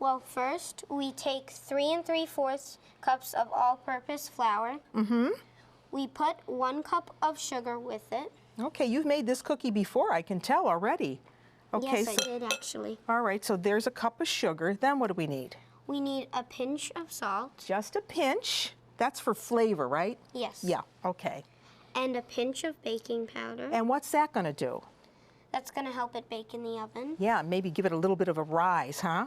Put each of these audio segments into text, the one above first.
Well, first we take 3 3/4 cups of all-purpose flour. We put 1 cup of sugar with it. Okay, you've made this cookie before, I can tell already. Okay, Yes, I did actually. All right, so there's a cup of sugar. Then what do we need? We need a pinch of salt. Just a pinch. That's for flavor, right? Yes. Yeah, okay. And a pinch of baking powder. And what's that going to do? That's going to help it bake in the oven. Yeah, maybe give it a little bit of a rise, huh?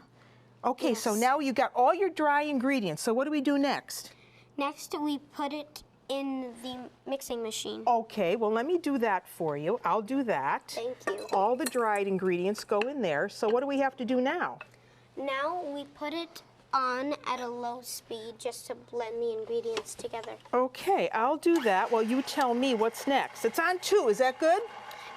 Okay, Yes. so now you got all your dry ingredients. So what do we do next? Next, we put it in the mixing machine. Okay, well, let me do that for you. I'll do that. Thank you. All the dried ingredients go in there. So what do we have to do now? Now we put it on at a low speed just to blend the ingredients together. Okay, I'll do that while you tell me what's next. It's on 2, is that good?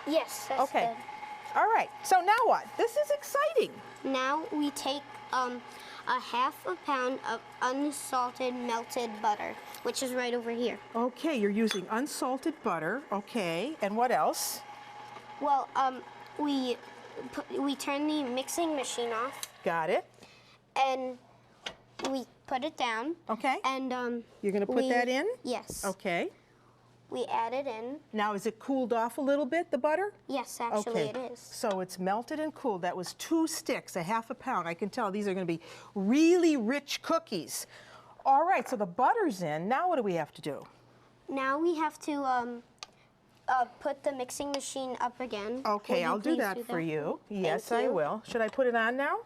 Yes, that's Okay. good. All right, so now what? This is exciting. Now we take a half a pound of unsalted melted butter, which is right over here. Okay, you're using unsalted butter. Okay, and what else? Well, we turn the mixing machine off Got it. and we put it down. Okay. And You're going to put that in? Yes. Okay. We add it in. Now, is it cooled off a little bit, the butter? Yes, actually it is. So it's melted and cooled. That was 2 sticks, a half a pound. I can tell these are going to be really rich cookies. All right, so the butter's in. Now what do we have to do? Now we have to put the mixing machine up again. Okay, I'll do that for you. Yes, I will. Should I put it on now?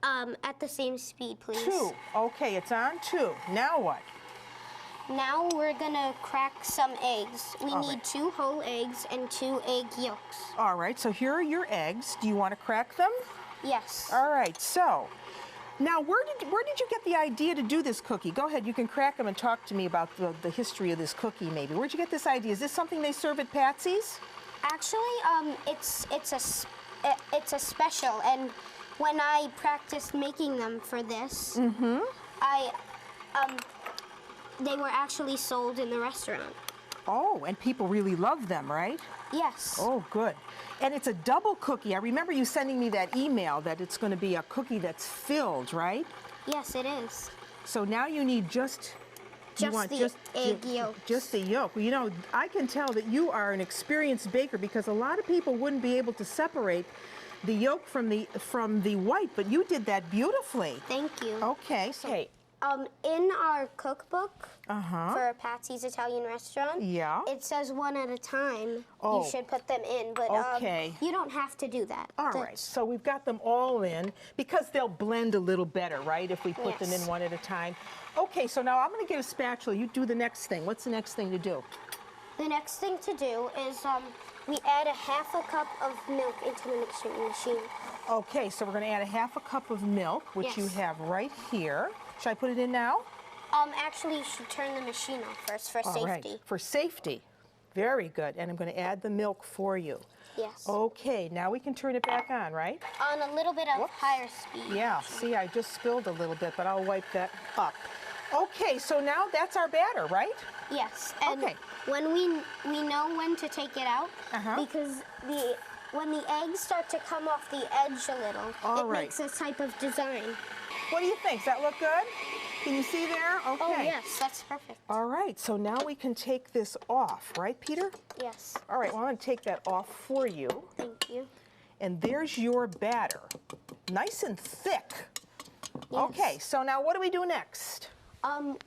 At the same speed, please. 2. Okay, it's on 2. Now what? Now we're gonna crack some eggs. We All need right. 2 whole eggs and 2 egg yolks. All right, so here are your eggs. Do you want to crack them? Yes. All right, so now where did you get the idea to do this cookie? Go ahead, you can crack them and talk to me about the history of this cookie maybe. Where'd you get this idea? Is this something they serve at Patsy's? Actually, it's a special, and when I practiced making them for this, they were actually sold in the restaurant. Oh, and people really love them, right? Yes. Oh, good. And it's a double cookie. I remember you sending me that email that it's going to be a cookie that's filled, right? Yes, it is. So now you need just the egg yolk. Just the yolk. Well, you know, I can tell that you are an experienced baker because a lot of people wouldn't be able to separate the yolk from the white, but you did that beautifully. Thank you. Okay. So, In our cookbook Uh-huh. for Patsy's Italian restaurant, Yeah. it says 1 at a time. Oh. You should put them in, but Okay. you don't have to do that. all right. So we've got them all in because they'll blend a little better, right, if we put them in Yes. 1 at a time. Okay, so now I'm going to get a spatula. You do the next thing. What's the next thing to do? The next thing to do is we add a half a cup of milk into the mixing machine. Okay, so we're going to add a half a cup of milk, which you Yes. have right here. Should I put it in now? Actually, you should turn the machine off first for All safety. right, for safety. Very good. And I'm going to add the milk for you. Yes. Okay, now we can turn it back on, right? On a little bit of Whoops. higher speed. Yeah, see, I just spilled a little bit, but I'll wipe that up. Okay, so now that's our batter, right? Yes. And Okay. when we know when to take it out because when the eggs start to come off the edge a little, All it right. makes this type of design. What do you think? Does that look good? Can you see there? Okay. Oh yes, that's perfect. All right, so now we can take this off, right, Peter? Yes. All right, well, I'm going to take that off for you. Thank you. And there's your batter. Nice and thick. Yes. Okay, so now what do we do next?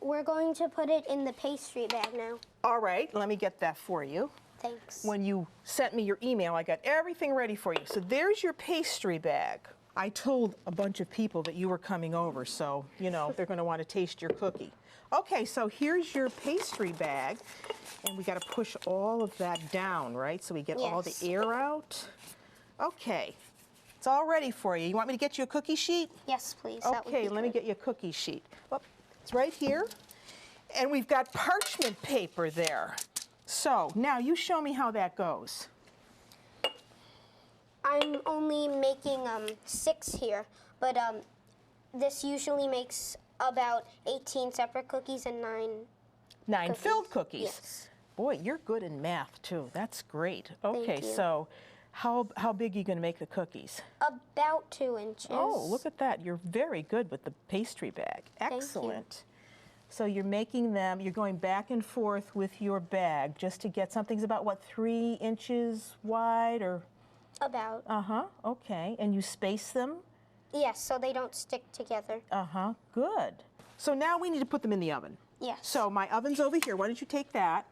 We're going to put it in the pastry bag now. All right, let me get that for you. Thanks. When you sent me your email, I got everything ready for you. So there's your pastry bag. I told a bunch of people that you were coming over, so, you know, they're going to want to taste your cookie. Okay, so here's your pastry bag, and we got to push all of that down, right? So we get all the Yes. air out. Okay, it's all ready for you. You want me to get you a cookie sheet? Yes, please. That would Okay, be let me good. get you a cookie sheet. Oh, it's right here. And we've got parchment paper there. So now you show me how that goes. I'm only making 6 here, but this usually makes about 18 separate cookies and 9 9 cookies. filled cookies. Yes. Boy, you're good in math too. That's great. Okay, you. so How big are you going to make the cookies? About 2 inches. Oh, look at that. You're very good with the pastry bag. Excellent. So you're making them, you're going back and forth with your bag just to get something's about, what, 3 inches wide or? About. Uh-huh, okay. And you space them? Yes, so they don't stick together. Uh-huh, good. So now we need to put them in the oven. Yes. So my oven's over here. Why don't you take that?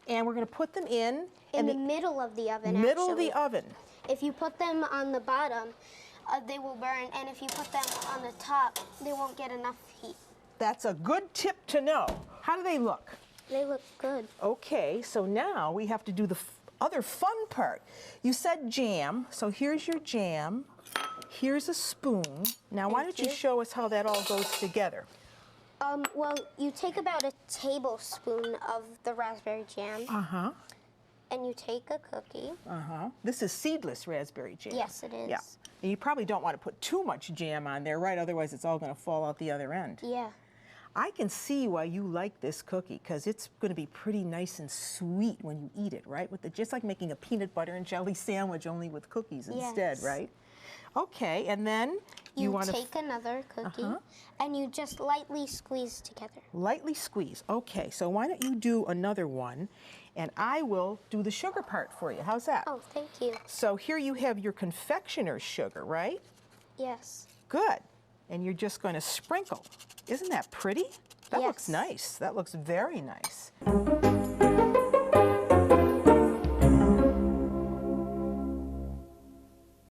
And we're going to put them in the middle of the oven, middle actually. of the oven. If you put them on the bottom, they will burn, and if you put them on the top, they won't get enough heat. That's a good tip to know. How do they look? They look good. Okay, so now we have to do the other fun part. You said jam, so here's your jam. Here's a spoon. Now why don't you show us how that all goes together? Well, you take about a tablespoon of the raspberry jam. Uh-huh. And you take a cookie. Uh-huh. This is seedless raspberry jam. Yes, it is. Yeah. And you probably don't want to put too much jam on there, right? Otherwise it's all going to fall out the other end. Yeah. I can see why you like this cookie, because it's going to be pretty nice and sweet when you eat it, right? Just like making a peanut butter and jelly sandwich, only with cookies instead, right? Okay, and then you want to take another cookie and you just lightly squeeze together. Lightly squeeze. Okay, so why don't you do another one, and I will do the sugar part for you. How's that? Oh, thank you. So here you have your confectioner's sugar, right? Yes. Good. And you're just going to sprinkle. Isn't that pretty? That looks nice. That looks very nice.